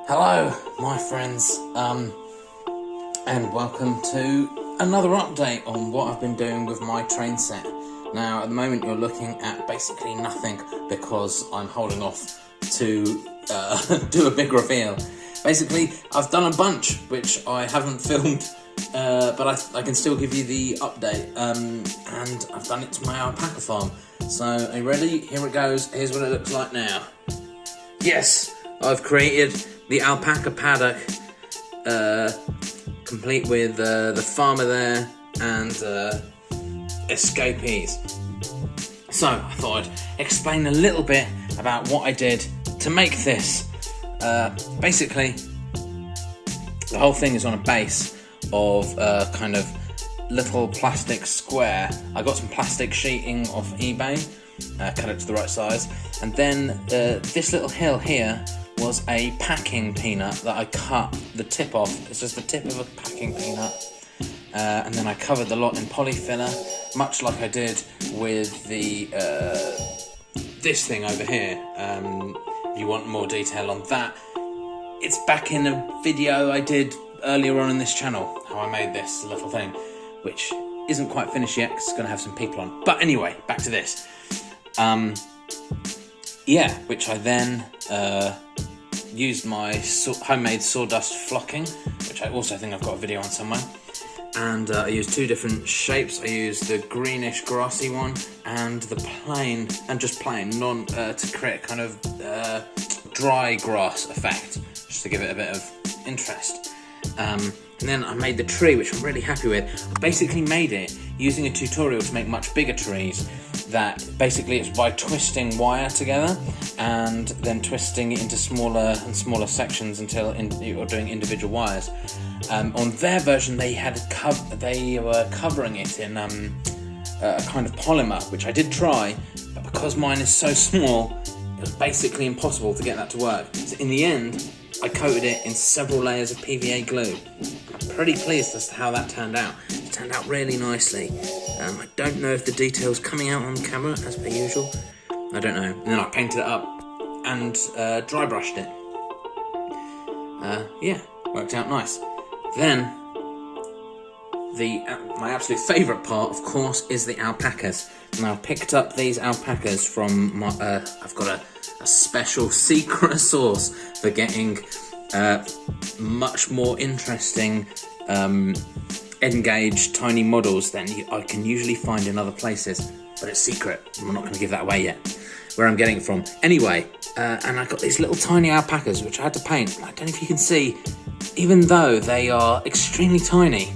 Hello, my friends, and welcome to another update on what I've been doing with my train set. Now, at the moment, you're looking at basically nothing because I'm holding off to do a big reveal. Basically, I've done a bunch, which I haven't filmed, but I can still give you the update, and I've done it to my alpaca farm. So, are you ready? Here it goes. Here's what it looks like now. Yes, I've created the alpaca paddock, complete with the farmer there and escapees. So I thought I'd explain a little bit about what I did to make this. Basically, the whole thing is on a base of kind of little plastic square. I got some plastic sheeting off eBay, cut it to the right size, and then this little hill here was a packing peanut that I cut the tip off. It's just the tip of a packing peanut, and then I covered the lot in polyfiller, much like I did with the this thing over here. If you want more detail on that, it's back in a video I did earlier on in this channel, how I made this little thing, which isn't quite finished yet because it's going to have some people on. But anyway, back to this. Yeah, which I then used my homemade sawdust flocking, which I also think I've got a video on somewhere. And I used two different shapes. I used the greenish grassy one and the plain, and just plain, to create a kind of dry grass effect, just to give it a bit of interest. And then I made the tree, which I'm really happy with. I basically made it using a tutorial to make much bigger trees. That basically it's by twisting wire together and then twisting it into smaller and smaller sections until you're doing individual wires. On their version, they were covering it in a kind of polymer, which I did try, but because mine is so small, it was basically impossible to get that to work. So in the end, I coated it in several layers of PVA glue. I'm pretty pleased as to how that turned out. It turned out really nicely. I don't know if the detail's coming out on camera, as per usual. I don't know. And then I painted it up and dry brushed it. Yeah, worked out nice. Then, my absolute favourite part, of course, is the alpacas. Now, I picked up these alpacas from my, I've got a special secret sauce for getting much more interesting N-gauge tiny models than I can usually find in other places, but it's secret. I'm not going to give that away yet, where I'm getting it from. Anyway, and I got these little tiny alpacas, which I had to paint. I don't know if you can see, even though they are extremely tiny,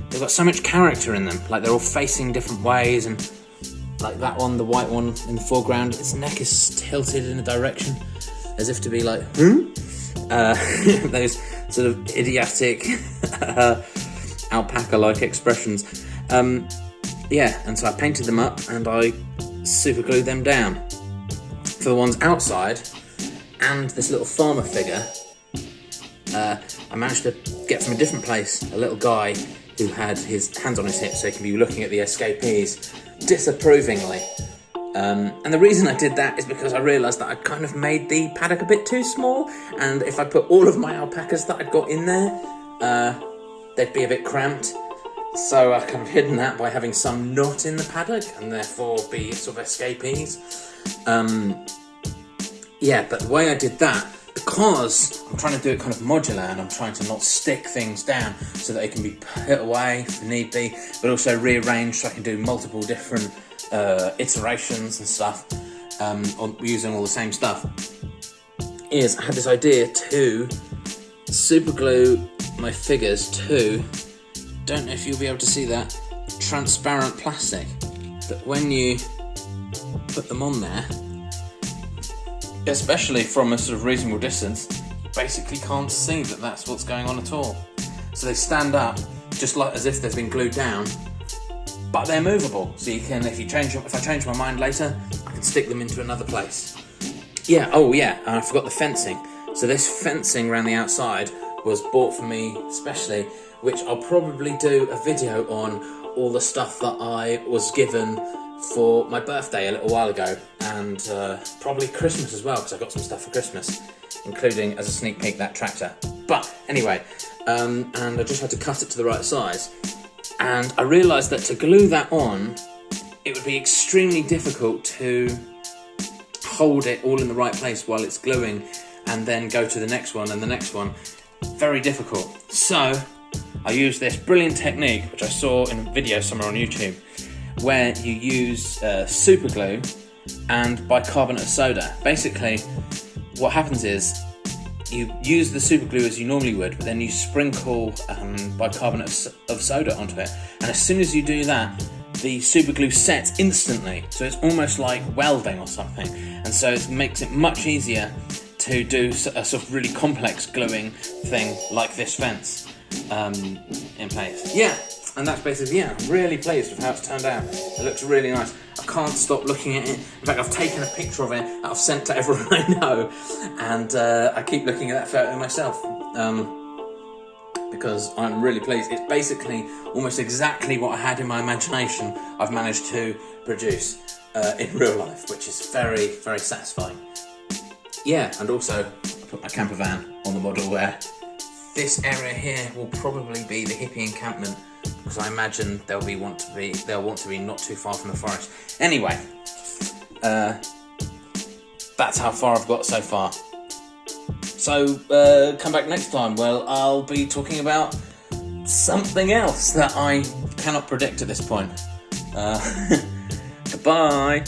they've got so much character in them. Like, they're all facing different ways, and like that one, the white one in the foreground, its neck is tilted in a direction, as if to be like, those sort of idiotic alpaca-like expressions. Yeah, and so I painted them up and I super glued them down. For the ones outside, and this little farmer figure, I managed to get from a different place a little guy who had his hands on his hips so he can be looking at the escapees disapprovingly. And the reason I did that is because I realised that I'd kind of made the paddock a bit too small, and if I put all of my alpacas that I'd got in there, they'd be a bit cramped. So I kind of hidden that by having some not in the paddock and therefore be sort of escapees. Yeah, but the way I did that, because I'm trying to do it kind of modular and I'm trying to not stick things down so that they can be put away if need be, but also rearranged so I can do multiple different iterations and stuff, using all the same stuff, is I had this idea to super glue my figures to, don't know if you'll be able to see that, transparent plastic, that when you put them on there, especially from a sort of reasonable distance, you basically can't see that that's what's going on at all. So they stand up just like as if they've been glued down, but they're movable. So you can, if I change my mind later, I can stick them into another place. Yeah, oh yeah, and I forgot the fencing. So this fencing around the outside was bought for me specially, which I'll probably do a video on all the stuff that I was given for my birthday a little while ago, and probably Christmas as well, because I got some stuff for Christmas. including, as a sneak peek, that tractor. But anyway, and I just had to cut it to the right size. And I realised that to glue that on, it would be extremely difficult to hold it all in the right place while it's gluing and then go to the next one and the next one. Very difficult. So I used this brilliant technique, which I saw in a video somewhere on YouTube, where you use super glue and bicarbonate of soda. Basically, what happens is you use the super glue as you normally would, but then you sprinkle bicarbonate of soda onto it. And as soon as you do that, the super glue sets instantly. So it's almost like welding or something. And so it makes it much easier to do a sort of really complex gluing thing like this fence in place. Yeah, and that's basically, yeah, I'm really pleased with how it's turned out. It looks really nice. I can't stop looking at it. In fact, I've taken a picture of it that I've sent to everyone I know, and I keep looking at that photo myself because I'm really pleased. It's basically almost exactly what I had in my imagination I've managed to produce in real life, which is very, very satisfying. Yeah, and also I put my camper van on the model where this area here will probably be the hippie encampment, because I imagine they'll want to be not too far from the forest. Anyway, that's how far I've got so far. So come back next time. Well, I'll be talking about something else that I cannot predict at this point. Goodbye.